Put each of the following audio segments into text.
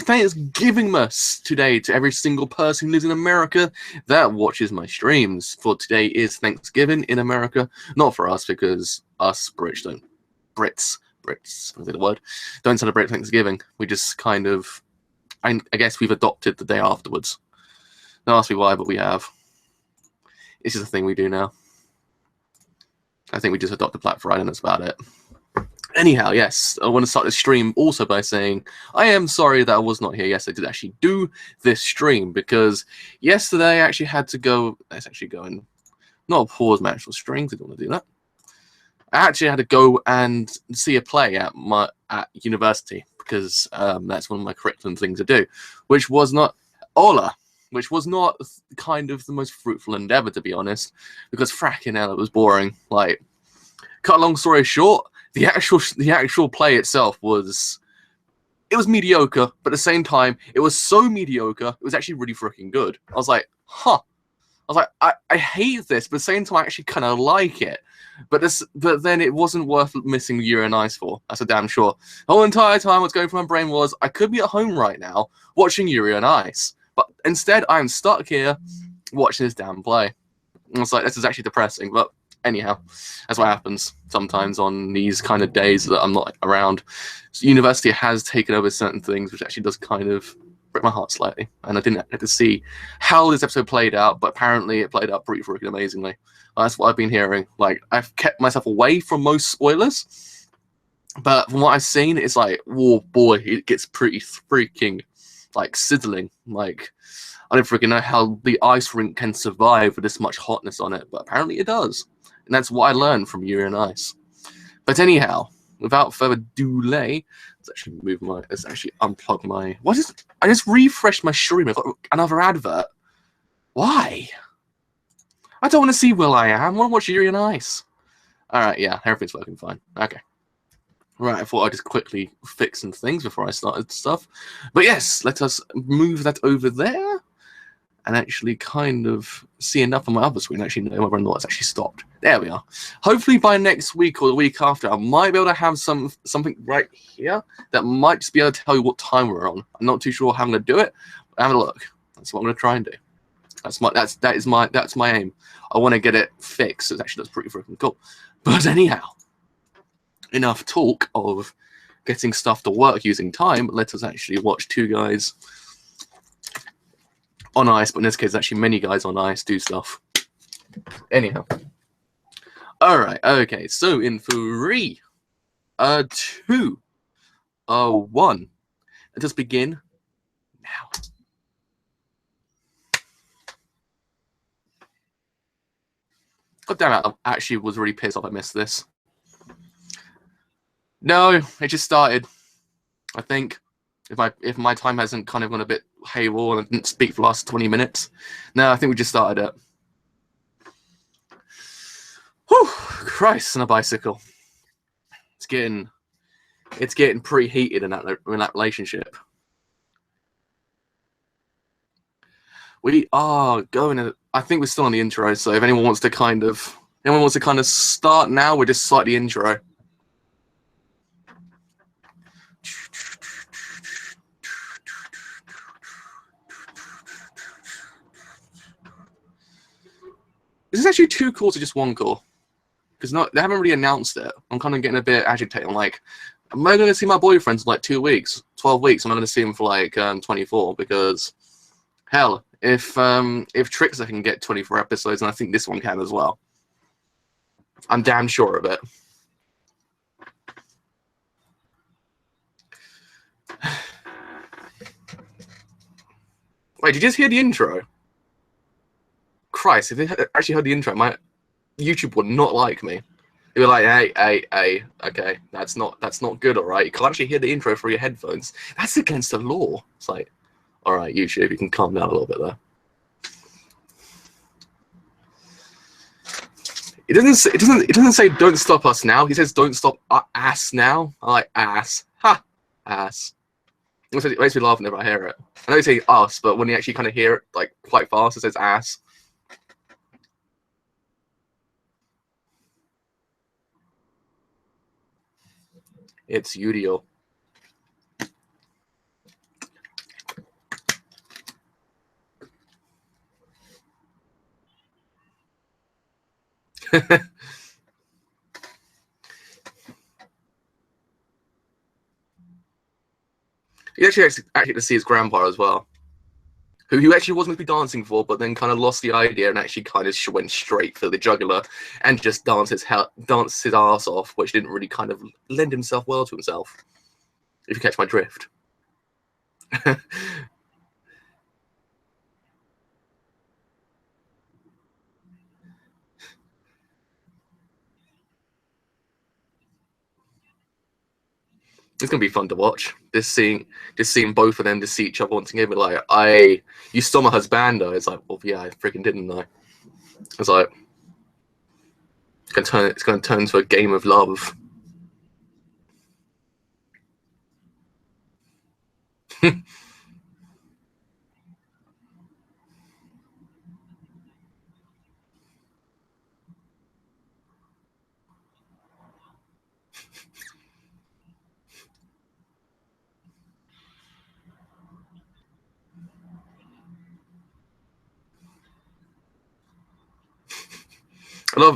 Thanksgivingmas today to every single person who lives in America that watches my streams. For today is Thanksgiving in America. Not for us, because us Brits don't. Brits, I think the word, don't celebrate Thanksgiving. We just kind of, I guess we've adopted the day afterwards. Don't ask me why, but we have. It's just a thing we do now. I think we just adopted Black Friday and that's about it. Anyhow, yes, I want to start this stream also by saying I am sorry that I was not here yesterday to actually do this stream, because yesterday I actually had to go. Let's actually go and not pause my actual streams. I don't want to do that. I actually had to go and see a play at university, because that's one of my curriculum things to do, which was not which was not kind of the most fruitful endeavor, to be honest, because fracking hell, it was boring. Like, cut a long story short, the actual play itself was mediocre, but at the same time, it was so mediocre, it was actually really freaking good. I was like, huh. I was like, I hate this, but at the same time, I actually kind of like it. But then it wasn't worth missing Yurio and Ice for. That's for damn sure. The whole entire time, what's going through my brain was, I could be at home right now watching Yurio and Ice, but instead, I am stuck here watching this damn play. I was like, this is actually depressing, but anyhow, that's what happens sometimes on these kind of days that I'm not around. So university has taken over certain things, which actually does kind of break my heart slightly. And I didn't get to see how this episode played out, but apparently it played out pretty freaking amazingly. That's what I've been hearing. Like, I've kept myself away from most spoilers, but from what I've seen, it's like, whoa, boy, it gets pretty freaking, like, sizzling. Like, I don't freaking know how the ice rink can survive with this much hotness on it, but apparently it does. And that's what I learned from Yuri and Ice. But anyhow, without further delay, let's actually unplug my. I just refreshed my stream. I got another advert. Why? I don't want to see Will I Am. I want to watch Yuri and Ice. Alright, yeah, everything's working fine. Okay. Right, I thought I'd just quickly fix some things before I started stuff. But yes, let us move that over there and actually kind of see enough on my other screen, actually know whether or not it's actually stopped. There we are. Hopefully by next week or the week after, I might be able to have something right here that might just be able to tell you what time we're on. I'm not too sure how I'm going to do it, but have a look. That's what I'm going to try and do. That's my aim. I want to get it fixed. It actually looks pretty freaking cool. But anyhow, enough talk of getting stuff to work using time. Let us actually watch two guys on ice, but in this case, actually many guys on ice do stuff. Anyhow. Alright, okay, so in 3, 2, 1. Let us begin now. God damn it, I actually was really pissed off I missed this. No, it just started. I think if my time hasn't kind of gone a bit haywire and I didn't speak for the last 20 minutes. No, I think we just started it. Whew, Christ, on a bicycle. It's getting pretty heated in that relationship. We are going. I think we're still on the intro, so if anyone wants to kind of start now, we're just slightly intro. Is this actually 2 calls or just 1 call? Because they haven't really announced it. I'm kind of getting a bit agitated. I'm like, am I going to see my boyfriend in like 2 weeks, 12 weeks? I'm not going to see him for like 24, because hell, if Trickster can get 24 episodes, and I think this one can as well. I'm damn sure of it. Wait, did you just hear the intro? Christ, if they actually heard the intro, my YouTube would not like me. They'd be like, hey, okay, that's not good, all right? You can't actually hear the intro through your headphones. That's against the law. It's like, all right, YouTube, you can calm down a little bit there. It doesn't say don't stop us now. He says don't stop ass now. I like ass. Ha, ass. It makes me laugh whenever I hear it. I know you say us, but when you actually kind of hear it like quite fast, it says ass. It's Yurio. He actually to see his grandpa as well, who he actually was meant to be dancing for, but then kind of lost the idea and actually kind of went straight for the jugular and just danced his ass off, which didn't really kind of lend himself well to himself, if you catch my drift. It's gonna be fun to watch. Just seeing both of them just see each other once again. But like, you stole my husbando. It's like, well, yeah, I freaking didn't I? It's like it's gonna turn into a game of love.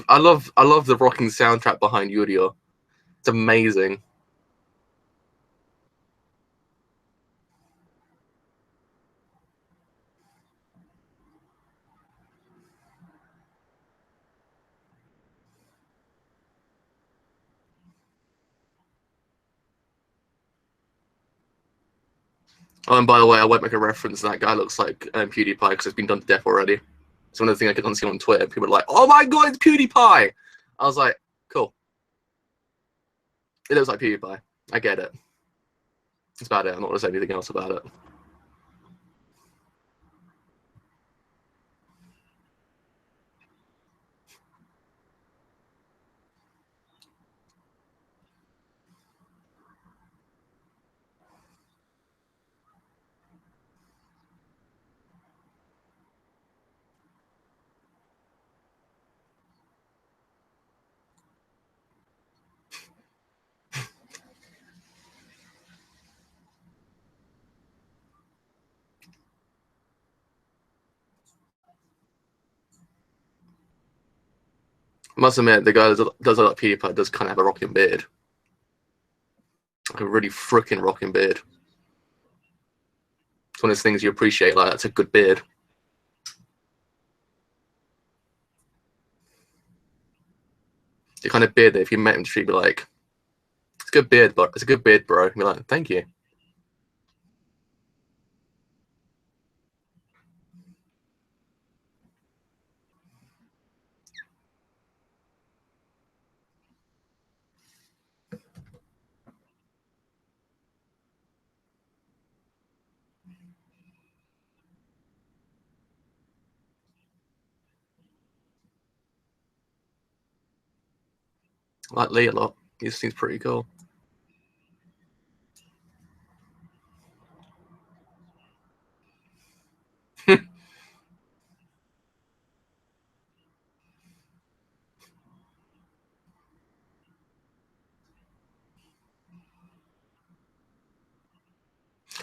I love the rocking soundtrack behind Yurio. It's amazing. Oh, and by the way, I won't make a reference. That guy looks like PewDiePie because it's been done to death already. It's one of the things I could see on Twitter. People are like, "Oh my god, it's PewDiePie!" I was like, "Cool." It looks like PewDiePie. I get it. That's about it. I'm not going to say anything else about it. I must admit, the guy that does a lot of PewDiePie does kind of have a rocking beard. Like a really freaking rocking beard. It's one of those things you appreciate. Like, that's a good beard. The kind of beard that if you met him, she'd be like, "It's a good beard, but it's a good beard, bro." And be like, "Thank you." I like Lee a lot. He seems pretty cool.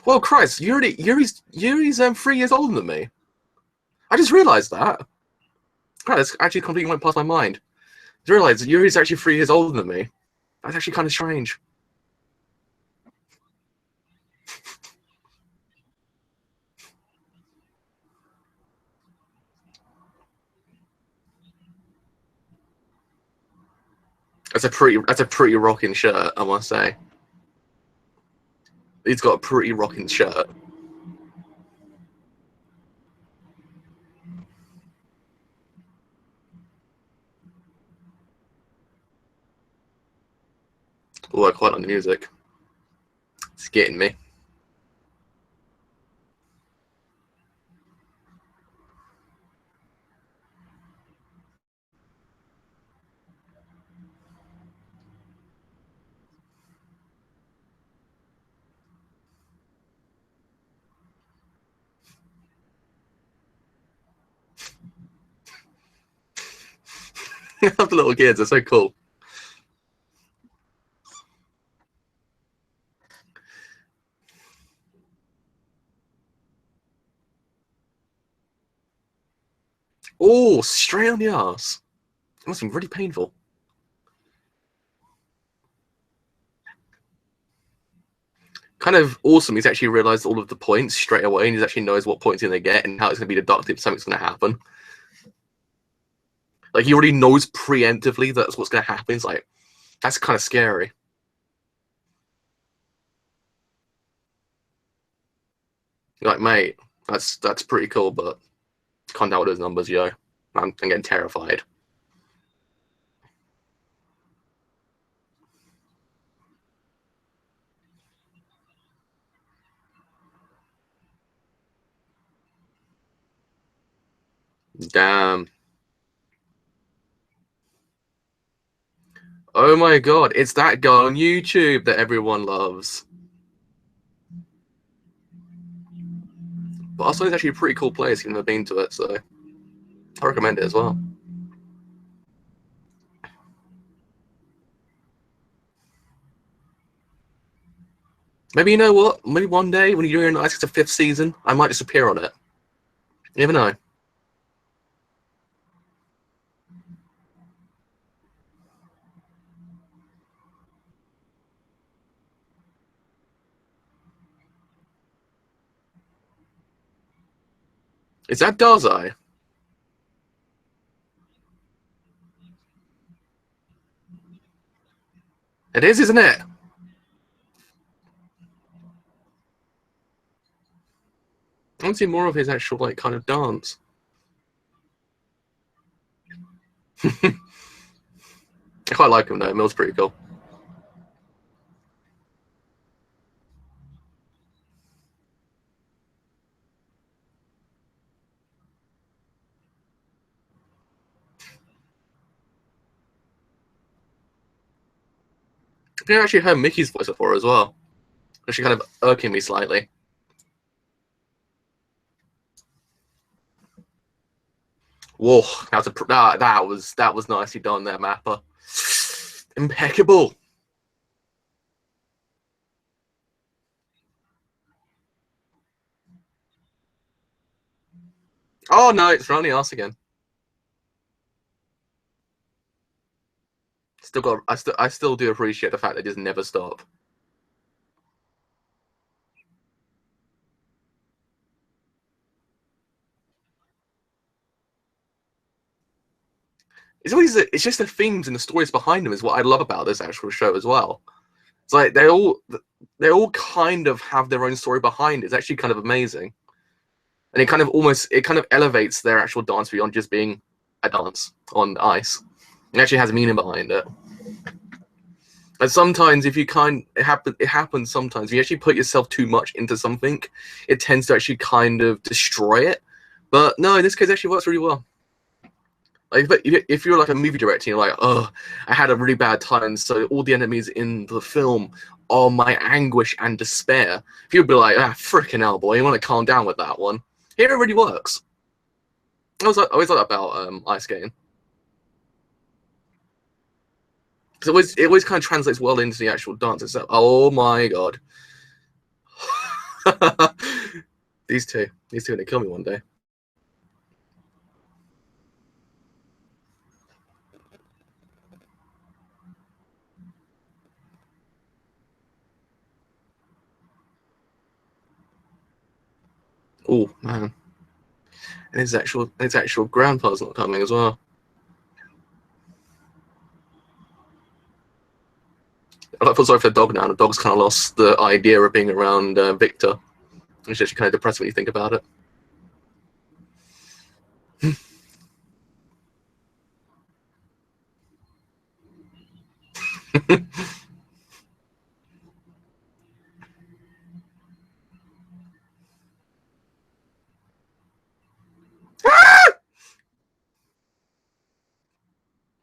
Well, Christ, Yuri's 3 years older than me. I just realised that. Right, that's actually completely went past my mind. I just realised Yuri's actually 3 years older than me. That's actually kind of strange. That's a pretty rocking shirt, I must say. He's got a pretty rocking shirt. Oh, I quite like the music. It's getting me. I love the little kids. They're so cool. Oh, straight on the ass. must have been really painful. Kind of awesome. He's actually realized all of the points straight away, and he actually knows what points he's going to get and how it's going to be deducted if something's going to happen. Like, he already knows preemptively that's what's going to happen. It's like, that's kind of scary. You're like, mate, that's pretty cool, but can't doubt those numbers, yo. I'm getting terrified. Damn. Oh my god, it's that guy on YouTube that everyone loves. But also, it's actually a pretty cool place if you've never been to it, so I recommend it as well. Maybe, you know what? Maybe one day when you're in Ice, it's a 5th season, I might just appear on it. You never know. Is that Darzai? It is, isn't it? I want to see more of his actual, like, kind of dance. I quite like him, though. Mill's pretty cool. I actually heard Mickey's voice before as well. Actually kind of irking me slightly. Whoa, that was nicely done there, Mappa. Impeccable. Oh no, it's running us again. Still got. I still do appreciate the fact they just never stop. It's just the themes and the stories behind them is what I love about this actual show as well. It's like they all kind of have their own story behind it. It's actually kind of amazing, and it kind of elevates their actual dance beyond just being a dance on ice. It actually has meaning behind it. And sometimes, if you it happens sometimes. If you actually put yourself too much into something, it tends to actually kind of destroy it. But no, in this case, it actually works really well. Like, if you're like a movie director, you're like, oh, I had a really bad time, so all the enemies in the film are my anguish and despair. People be like, ah, freaking hell, boy, you want to calm down with that one. Here, it really works. I always like that about ice skating. It always kind of translates well into the actual dance itself. Oh my god. These two are gonna kill me one day. Oh man, and his actual grandpa's not coming as well. I feel sorry for the dog now. The dog's kind of lost the idea of being around Victor. It's actually kind of depressing when you think about it.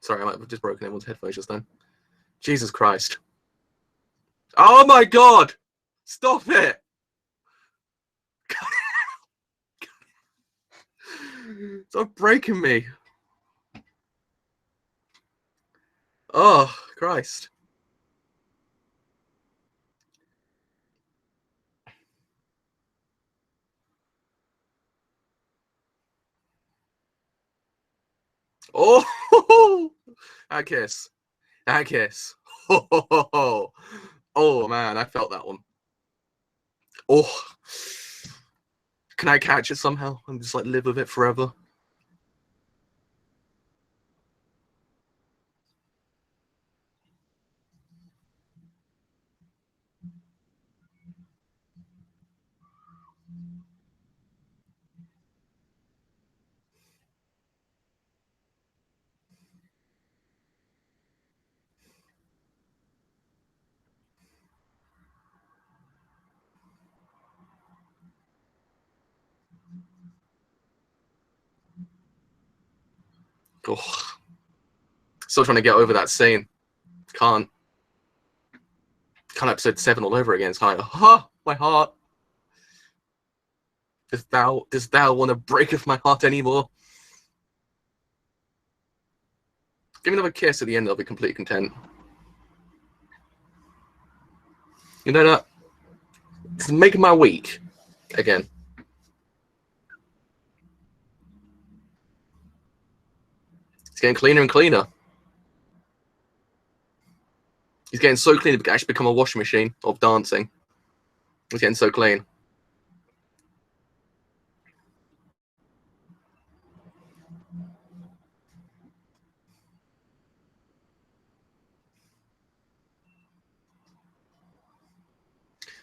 Sorry, I might have just broken everyone's headphones just then. Jesus Christ. Oh my god! Stop it! Stop breaking me. Oh, Christ. Oh, that kiss. That kiss. Oh, man, I felt that one. Oh, can I catch it somehow and just like live with it forever? Oh, still trying to get over that scene. Can't. Kind of episode 7 all over again. It's kind of like, ah, my heart. Does thou want to breaketh my heart anymore? Give me another kiss at the end, I'll be completely content. You know that? It's making my week. Again. It's getting cleaner and cleaner. He's getting so clean it could actually become a washing machine of dancing. He's getting so clean.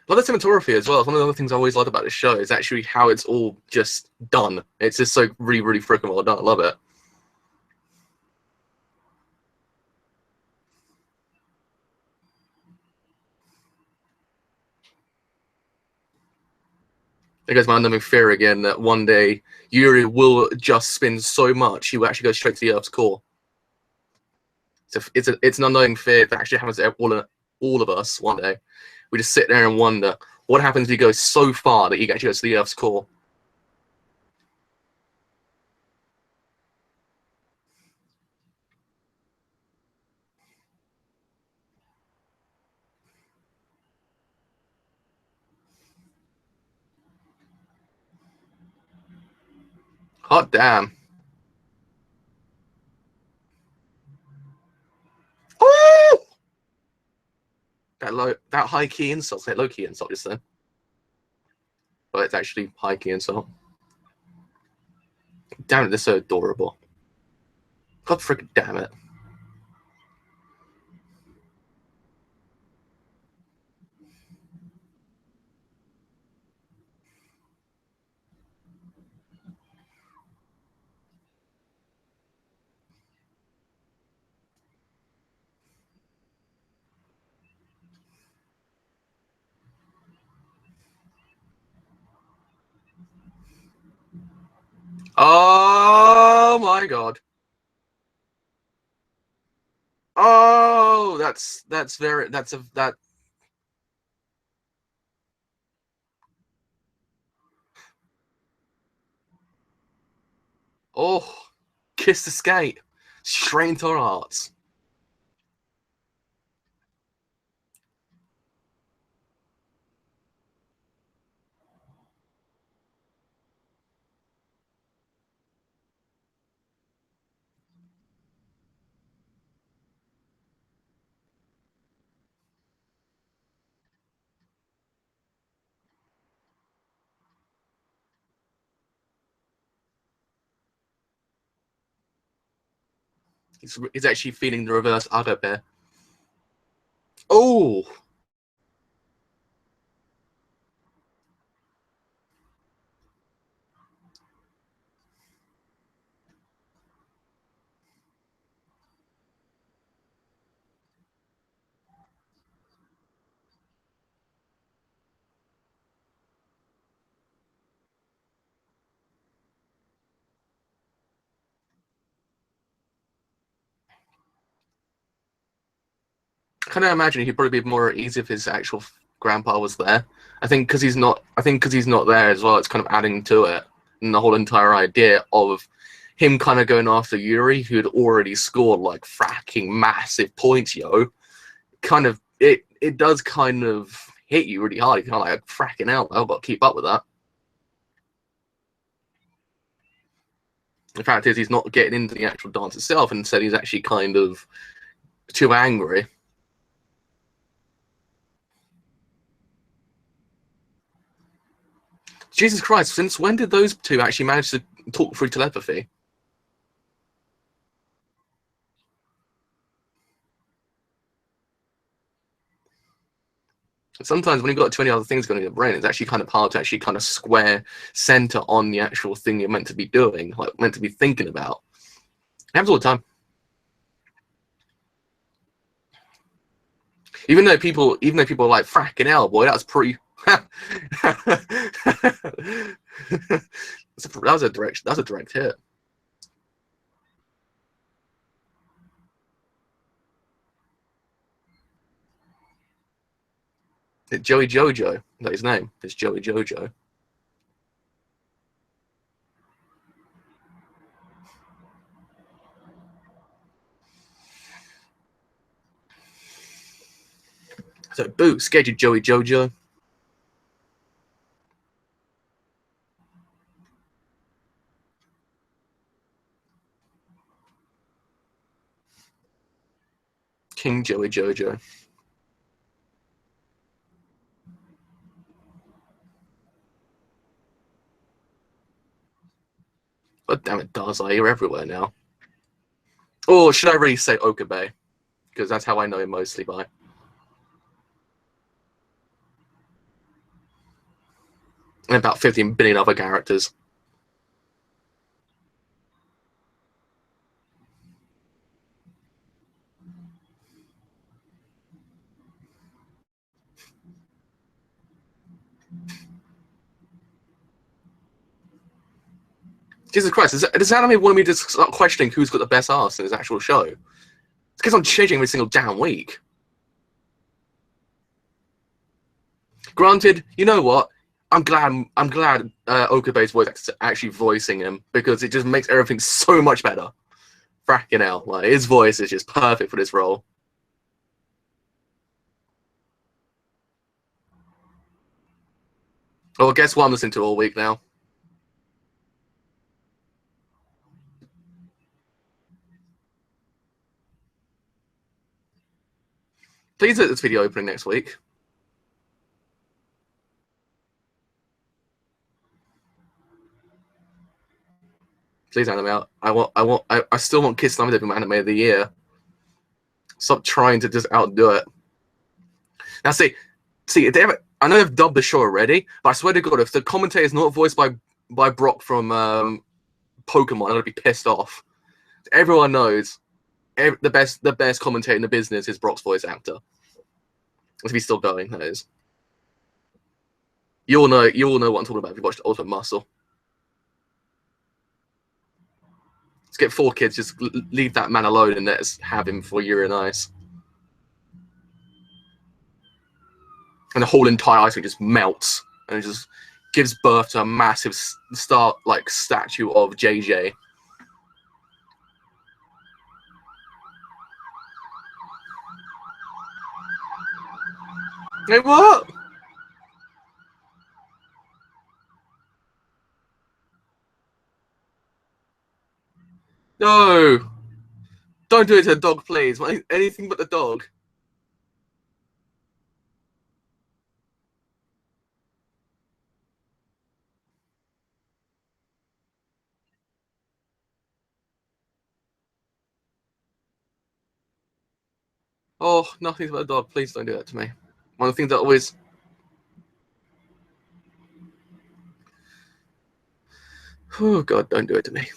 A lot of cinematography as well. It's one of the other things I always loved about this show is actually how it's all just done. It's just so really, really freaking well done. I love it. There goes my unknown fear again that one day Yurio will just spin so much he will actually go straight to the Earth's core. It's an unknown fear that actually happens to all of us one day. We just sit there and wonder what happens if he goes so far that he actually goes to the Earth's core. Hot damn. Oh! That high key insult, low key insult just then. But it's actually high key insult. Damn it, they're so adorable. God freaking damn it. Oh my god. Oh, that's very that. Oh, kiss the skate straight into our hearts. He's actually feeling the reverse agape. Oh, I kind of imagine he'd probably be more at ease if his actual grandpa was there. I think because he's not. I think because he's not there as well. It's kind of adding to it, and the whole entire idea of him kind of going after Yuri, who had already scored like fracking massive points, yo. Kind of it does kind of hit you really hard. You're kind of like fracking out. I've got to keep up with that. The fact is, he's not getting into the actual dance itself, and instead he's actually kind of too angry. Jesus Christ, since when did those two actually manage to talk through telepathy? Sometimes when you've got too many other things going in your brain, it's actually kind of hard to actually kind of square center on the actual thing you're meant to be doing, like meant to be thinking about. It happens all the time. Even though people are like, fracking hell, boy, that's pretty. that was a direct hit. It's Joey Jojo. Is that his name? It's Joey Jojo. So, boo, scared you, Joey Jojo. King Joey Jojo. God damn it, Darzai, you're everywhere now. Or should I really say Okabe? Because that's how I know him mostly by. And about 15 billion other characters. Jesus Christ, does that mean want me to start questioning who's got the best ass in his actual show? It's because I'm changing every single damn week. Granted, you know what? I'm glad Okabe's voice actor's actually voicing him, because it just makes everything so much better. Fracking hell, like his voice is just perfect for this role. Well, guess what I'm listening to all week now? Please hit this video opening next week. Please anime out. I still want Kiss Slumber Devil anime of the year. Stop trying to just outdo it. Now see, if they ever, I know they've dubbed the show already, but I swear to God, if the commentator is not voiced by Brock from Pokemon, I'm gonna be pissed off. Everyone knows the best commentator in the business is Brock's voice actor. If he's still going, that is. You all know what I'm talking about if you watched Ultimate Muscle. Let's get 4 kids, just leave that man alone and let's have him for Yuri and Ice. And the whole entire ice cream just melts and it just gives birth to a massive statue of JJ. Hey, what? No. Don't do it to the dog, please. Anything but the dog. Oh, nothing but the dog. Please don't do that to me. One of the things that always... Oh, God, don't do it to me.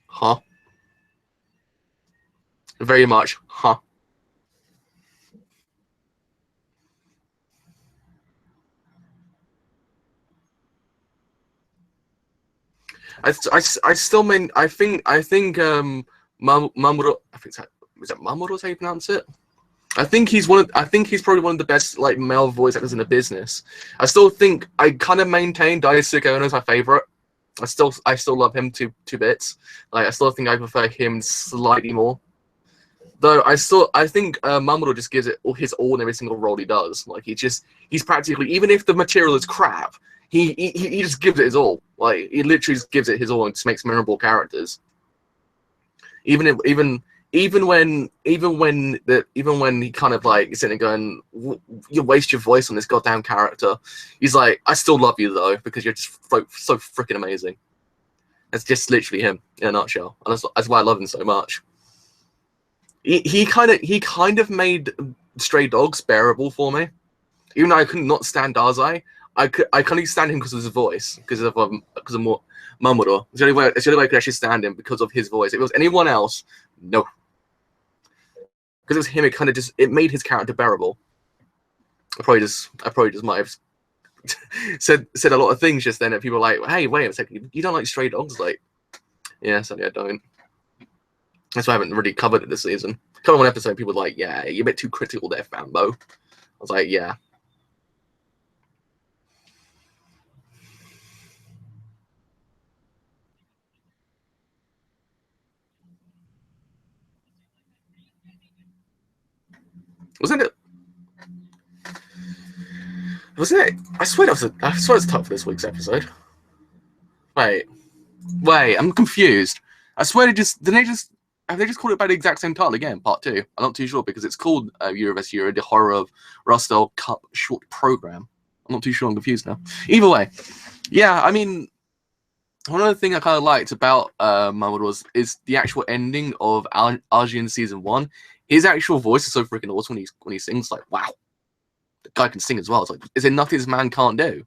Huh? Very much, huh? I still mean, I think Mamoru, I think is that Mamoru, how you pronounce it? I think he's probably one of the best male voice actors in the business. I still think I kind of maintain Daisuke Ono as my favorite I still love him to bits. Like I still think I prefer him slightly more. Though I think Mamoru just gives it his all in every single role he does. Like he's practically, even if the material is crap, he just gives it his all. Like he literally just gives it his all and just makes memorable characters. Even when he kind of like is sitting there going, you waste your voice on this goddamn character. He's like, I still love you though because you're just so freaking amazing. That's just literally him in a nutshell, and that's why I love him so much. He kind of made Stray Dogs bearable for me, even though I could not stand Dazai. I can't even stand him because of his voice, because of Mamoru. It's the only way I could actually stand him because of his voice. If it was anyone else, no. Because it was him, it made his character bearable. I probably just might have said a lot of things just then that people were like, hey, wait a second, you don't like Stray Dogs? Like, yeah, sadly I don't. That's why I haven't really covered it this season. Covered one episode, people were like, yeah, you're a bit too critical there, Fambo. I was like, yeah. Wasn't it? I swear it was the top for this week's episode. Wait, I'm confused. I swear have they just called it by the exact same title again, part 2? I'm not too sure because it's called Yurio vs. Yurio, the Horror of Rustel Cup short program. I'm not too sure. I'm confused now. Either way, yeah. I mean, one other thing I kind of liked about Mamoru is the actual ending of Arjun season 1. His actual voice is so freaking awesome when he sings. Like, wow, the guy can sing as well. It's like, is there nothing this man can't do?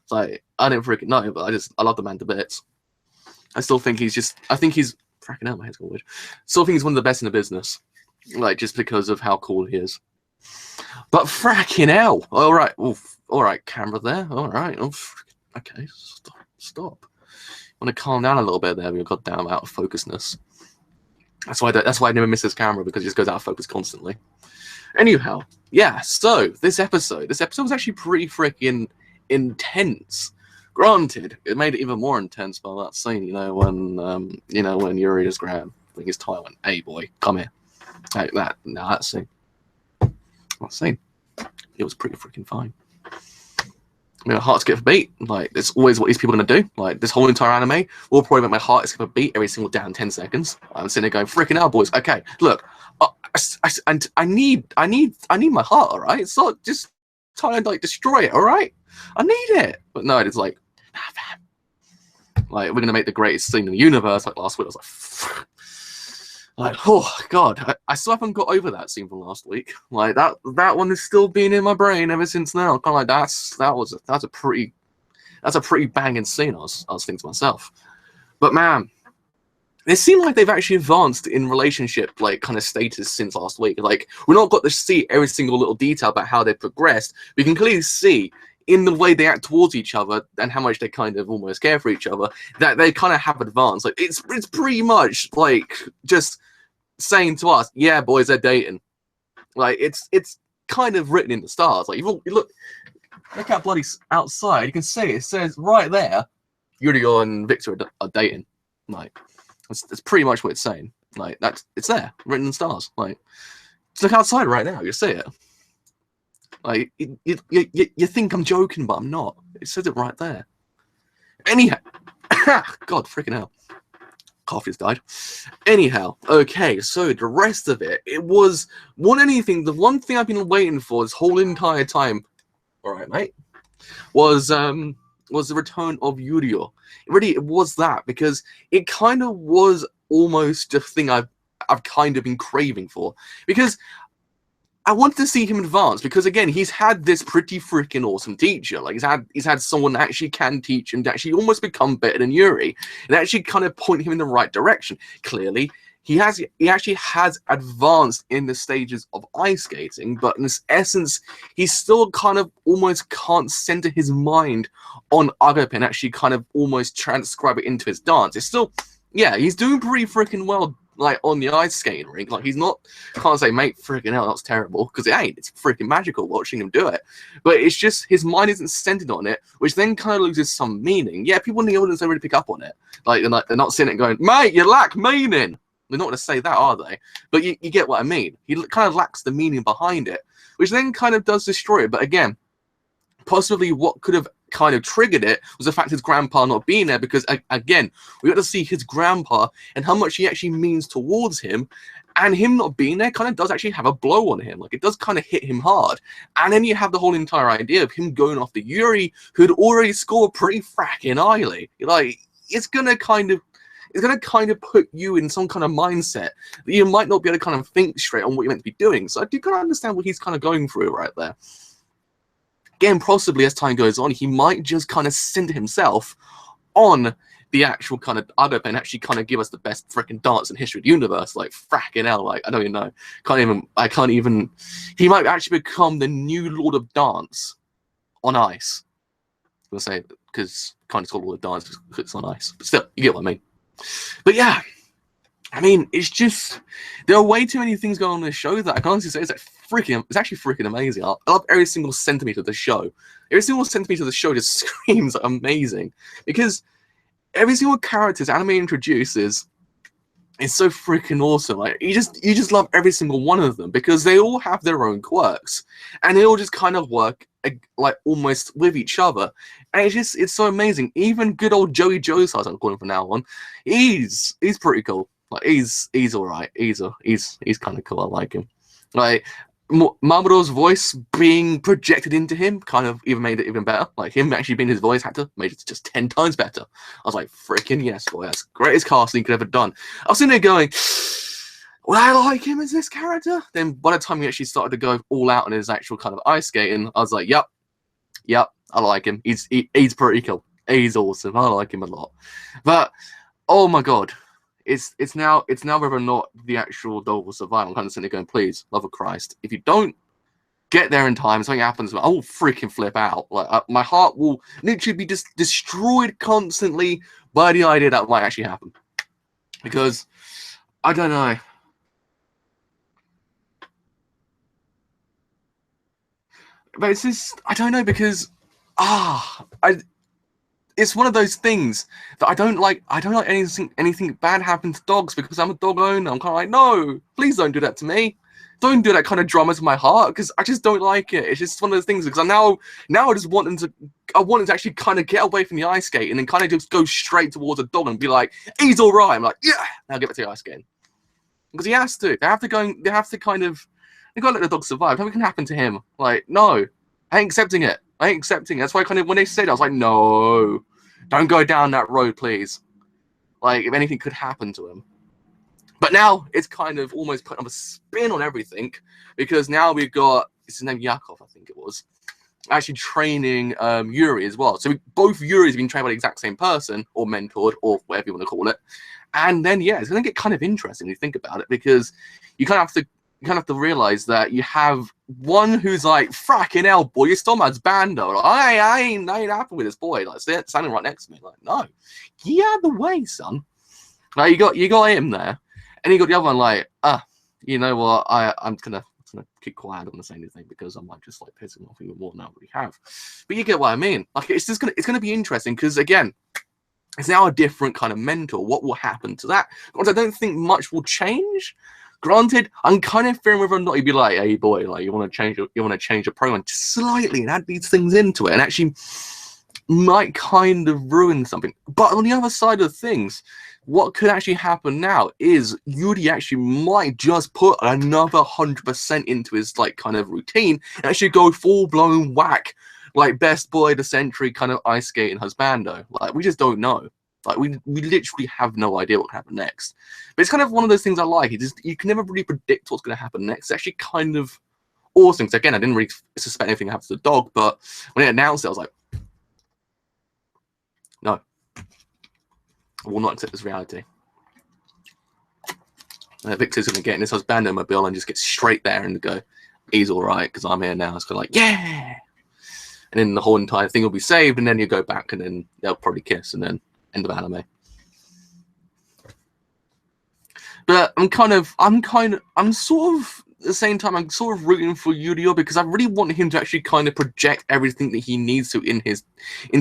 It's like, I don't freaking know, but I love the man to bits. I still think I think he's fracking out. My head's going weird. Still think he's one of the best in the business, like just because of how cool he is. But fracking hell! All right, camera there. All right, okay, stop. I want to calm down a little bit there. We've got damn out of focusness. That's why I never miss this camera, because it just goes out of focus constantly. Anyhow, yeah. So this episode was actually pretty freaking intense. Granted, it made it even more intense by that scene, when Yuri just grabbed his tie and went, "Hey boy, come here." Like that. No, that scene. That scene. It was pretty freaking fine. I mean, my heart skip a beat. Like, it's always what these people are gonna do. Like, this whole entire anime will probably make my heart skip a beat every single damn 10 seconds. I'm sitting there going, freaking hell, boys. Okay, look, I need my heart, all right? It's not just trying to like destroy it, all right? I need it. But no, it's like, nah, fam. Like, we're gonna make the greatest scene in the universe. Like last week, I was like, oh god, I still haven't got over that scene from last week. Like that one is still being in my brain ever since now. Kind of like that's a pretty banging scene. I was thinking to myself, but man, it seemed like they've actually advanced in relationship like kind of status since last week. Like we're not got to see every single little detail about how they've progressed. We can clearly see in the way they act towards each other and how much they kind of almost care for each other that they kind of have advanced. Like it's pretty much like just saying to us, yeah, boys, they're dating. Like it's kind of written in the stars. Like you look out bloody outside, you can see it says right there, Yurio and Viktor are dating. Like that's pretty much what it's saying. Like it's there, written in stars. Like just look outside right now, you see it. Like you think I'm joking, but I'm not. It says it right there. Anyhow, God freaking hell. Coffee's died. Anyhow, okay, so the rest of it was more than anything, the one thing I've been waiting for this whole entire time, all right, mate, was the return of Yurio. It was that, because it kind of was almost a thing I've kind of been craving for, because I wanted to see him advance, because again, he's had this pretty freaking awesome teacher. Like he's had someone that actually can teach him to actually almost become better than Yuri, and actually kind of point him in the right direction. Clearly, he actually has advanced in the stages of ice skating, but in this essence, he still kind of almost can't center his mind on agape and actually kind of almost transcribe it into his dance. It's still, yeah, he's doing pretty freaking well. like on the ice skating rink. Like he's not, can't say, mate, freaking hell, that's terrible, because it ain't. It's freaking magical watching him do it. But it's just his mind isn't centered on it, which then kind of loses some meaning. Yeah, people in the audience don't really pick up on it. Like they're not sitting it going, mate, you lack meaning. They're not going to say that, are they? But you get what I mean. He kind of lacks the meaning behind it, which then kind of does destroy it. But again, possibly what could have kind of triggered it was the fact his grandpa not being there, because again, we got to see his grandpa and how much he actually means towards him, and him not being there kind of does actually have a blow on him. Like it does kind of hit him hard. And then you have the whole entire idea of him going after Yuri, who had already scored pretty fracking highly. Like it's gonna kind of put you in some kind of mindset that you might not be able to kind of think straight on what you're meant to be doing. So I do kind of understand what he's kind of going through right there. Again, possibly as time goes on, he might just kind of center himself on the actual kind of other and actually kind of give us the best freaking dance in history of the universe. Like fracking hell, like I don't even know. I can't even. He might actually become the new Lord of Dance on ice. I'm gonna say because kind of called Lord of Dance because it's on ice, but still, you get what I mean. But yeah, I mean, it's just there are way too many things going on in this show that I can honestly say it's actually freaking amazing. I love every single centimeter of the show. Every single centimeter of the show just screams amazing, because every single character this anime introduces is so freaking awesome. Like you just love every single one of them, because they all have their own quirks and they all just kind of work like almost with each other, and it's so amazing. Even good old Joey Joe's, I'm calling from now on, he's pretty cool. Like he's all right. He's kind of cool. I like him. Like Mamoru's voice being projected into him kind of even made it even better. Like him actually being his voice actor made it just 10 times better. I was like, freaking yes, boy, that's the greatest casting he could ever done. I was sitting there going, would I like him as this character? Then by the time he actually started to go all out on his actual kind of ice skating, I was like, yep, I like him. He's pretty cool. He's awesome. I like him a lot. But oh my god. It's now whether or not the actual dog will survive. I'm kind of sitting there going, please, love of Christ, if you don't get there in time, something happens, I will freaking flip out. Like my heart will literally be just destroyed constantly by the idea that might actually happen. Because I don't know. But it's just I don't know, because it's one of those things that I don't like. I don't like anything bad happen to dogs, because I'm a dog owner. I'm kind of like, no, please don't do that to me. Don't do that kind of drama to my heart, because I just don't like it. It's just one of those things, because now I just want him to actually kind of get away from the ice skate and then kind of just go straight towards a dog and be like, he's all right. I'm like, yeah, now get back to the ice skating, because he has to. They have to let the dog survive. Nothing can happen to him. Like, no, I ain't accepting it. That's why when they said it, I was like, no, don't go down that road, please. Like, if anything could happen to him. But now it's kind of almost put a spin on everything, because now we've got, it's his name Yakov, I think it was, actually training Yuri as well. So both Yuris have been trained by the exact same person, or mentored, or whatever you want to call it. And then, yeah, it's going to get kind of interesting when you think about it, because you kind of have to realize that you have one who's like, fracking hell, boy, you stole my bando. Like, I ain't happy with this boy. Like, standing right next to me. Like, no, get out of the way, son. Like, you got him there, and you got the other one like, you know what? I'm gonna keep quiet. I don't want to say anything, because I might just like piss him off even more than I already have. But you get what I mean. Like, it's gonna be interesting, because again, it's now a different kind of mentor. What will happen to that? Because I don't think much will change. Granted, I'm kind of fearing whether or not he'd be like, hey boy, like you want to change your program just slightly and add these things into it, and actually might kind of ruin something. But on the other side of things, what could actually happen now is Yuri actually might just put another 100% into his like kind of routine and actually go full blown whack, like best boy of the century kind of ice skating husbando. Like, we just don't know. Like, we literally have no idea what can happen next. But it's kind of one of those things I like. You can never really predict what's going to happen next. It's actually kind of awesome. Because again, I didn't really suspect anything happened to the dog, but when it announced it, I was like, no, I will not accept this reality. Victor's going to get in his husbando mobile and just get straight there and go, he's all right, because I'm here now. It's kind of like, yeah. And then the whole entire thing will be saved, and then you go back, and then they'll probably kiss, and then end of anime. But I'm sort of at the same time, I'm sort of rooting for Yurio because I really want him to actually kind of project everything that he needs to into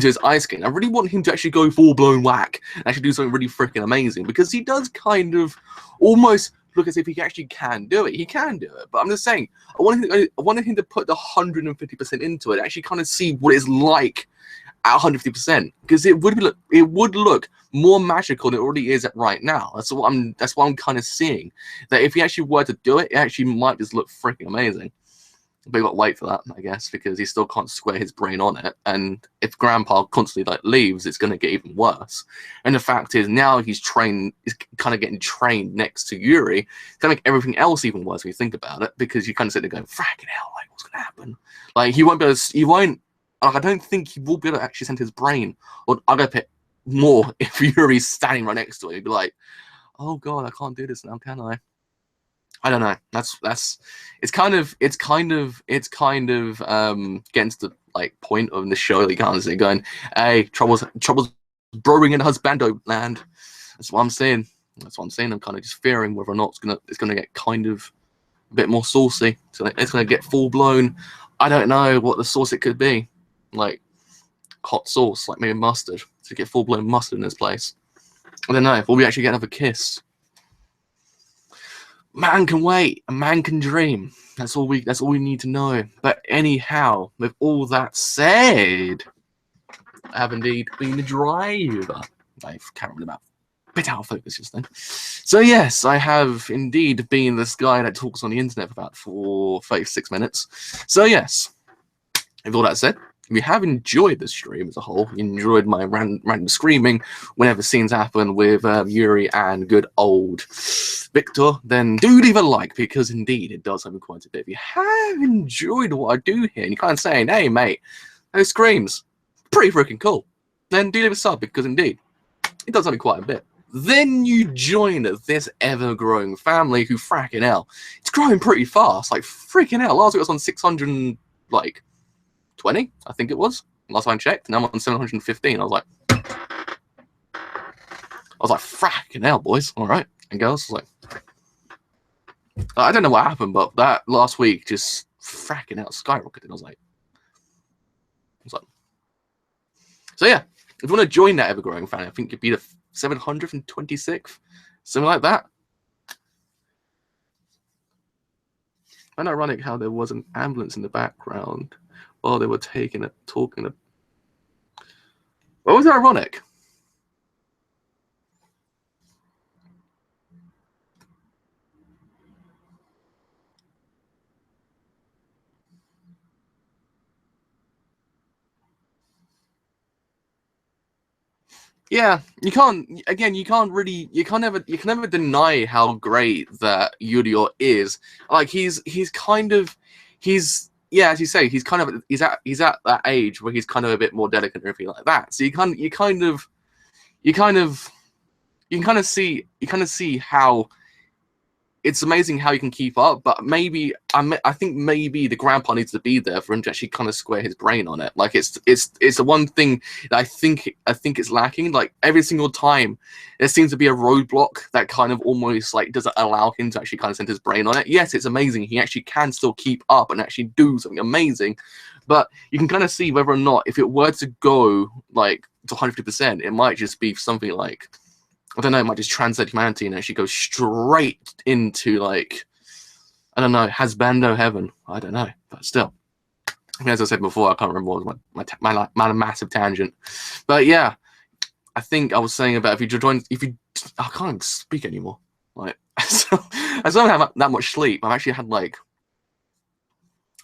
his ice skin. I really want him to actually go full blown whack and actually do something really freaking amazing because he does kind of almost look as if he actually can do it. He can do it, but I'm just saying I wanted him to put the 150% into it, actually kind of see what it's like at 150% because it would look more magical than it already is at right now. That's what I'm kind of seeing. That if he actually were to do it, it actually might just look freaking amazing. But you got to wait for that, I guess, because he still can't square his brain on it. And if Grandpa constantly leaves, it's going to get even worse. And the fact is, now he's kind of getting trained next to Yuri. It's going to make everything else even worse when you think about it, because you kind of sit there going, "Fracking hell, like what's going to happen?" Like he won't be able to, he won't. I don't think he will be able to actually send his brain on other pit more if Yuri's standing right next to him. He'd be like, "Oh God, I can't do this now, can I?" I don't know. It's kind of getting to the point of the show that you can't see going, "Hey, trouble's brewing in husbando land." That's what I'm saying. I'm kind of just fearing whether or not it's gonna get kind of a bit more saucy. So it's gonna get full blown. I don't know what the sauce it could be, like hot sauce, like maybe mustard, to get full blown mustard in this place. I don't know. Will we actually get another kiss? Man can wait, a man can dream. That's all we need to know. But anyhow, with all that said, I have indeed been the driver. I can't remember about a bit out of focus just then. So yes, I have indeed been this guy that talks on the internet for about 36 minutes. So yes, with all that said, if you have enjoyed the stream as a whole, you enjoyed my random screaming whenever scenes happen with Yuri and good old Viktor, then do leave a like, because indeed it does help me quite a bit. If you have enjoyed what I do here, and you're kind of saying, "Hey mate, those screams, pretty freaking cool," then do leave a sub, because indeed it does help me quite a bit. Then you join this ever-growing family who, fracking hell, it's growing pretty fast. Like freaking hell, last week I was on 600 20, I think it was, last time I checked. Now I'm on 715. I was like, fracking hell, boys. All right, and girls. I don't know what happened, but that last week just fracking hell skyrocketed. I was like, so yeah. If you want to join that ever-growing family, I think it'd be the 726th, something like that. And ironic how there was an ambulance in the background while they were talking. What was ironic? Yeah, you can never deny how great that Yurio is. Like he's yeah, as you say, he's at that age where he's kind of a bit more delicate and everything like that. So you can see how it's amazing how he can keep up, but I think maybe the grandpa needs to be there for him to actually kind of square his brain on it. Like it's the one thing that I think it's lacking. Like every single time, there seems to be a roadblock that kind of almost doesn't allow him to actually kind of send his brain on it. Yes, it's amazing. He actually can still keep up and actually do something amazing, but you can kind of see whether or not if it were to go to 150%, it might just be something like, I don't know, it might just transcend humanity and actually go straight into I don't know, Hasbando heaven. I don't know, but still, as I said before, I can't remember what was my massive tangent. But yeah, I think I was saying about I can't even speak anymore. I don't have that much sleep. I've actually had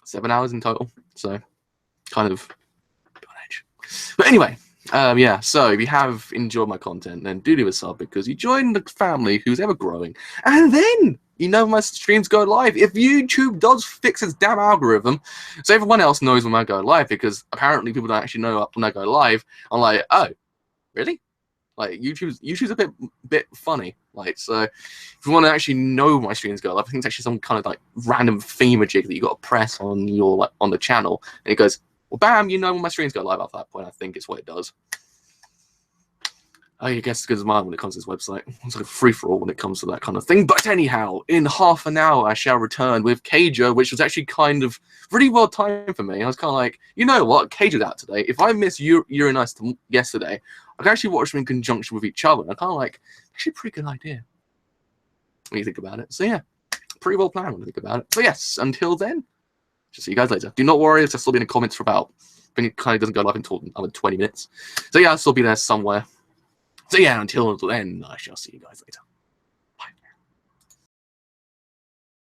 7 hours in total, so kind of on edge. But anyway. Yeah, so if you have enjoyed my content, then do leave a sub, because you join the family who's ever growing. And then, my streams go live. If YouTube does fix its damn algorithm, so everyone else knows when I go live, because apparently people don't actually know when I go live. I'm like, oh, really? YouTube's a bit funny. So if you want to actually know my streams go live, I think it's actually some kind of random thingamajig that you got to press on your on the channel, and it goes, well, bam, when my streams go live after that point. I think it's what it does. I guess it's good as mine when it comes to this website. It's like a free-for-all when it comes to that kind of thing. But anyhow, in half an hour, I shall return with Keijo, which was actually kind of really well timed for me. I was kind of like, you know what? Keijo's out today. If I miss Yuri and Ice yesterday, I can actually watch them in conjunction with each other. And I kind of like, actually a pretty good idea when you think about it. So yeah, pretty well planned when you think about it. So yes, until then, just see you guys later. Do not worry, I'll still be in the comments for about, I think it kind of doesn't go live until another 20 minutes. So yeah, I'll still be there somewhere. So yeah, until then, I shall see you guys later.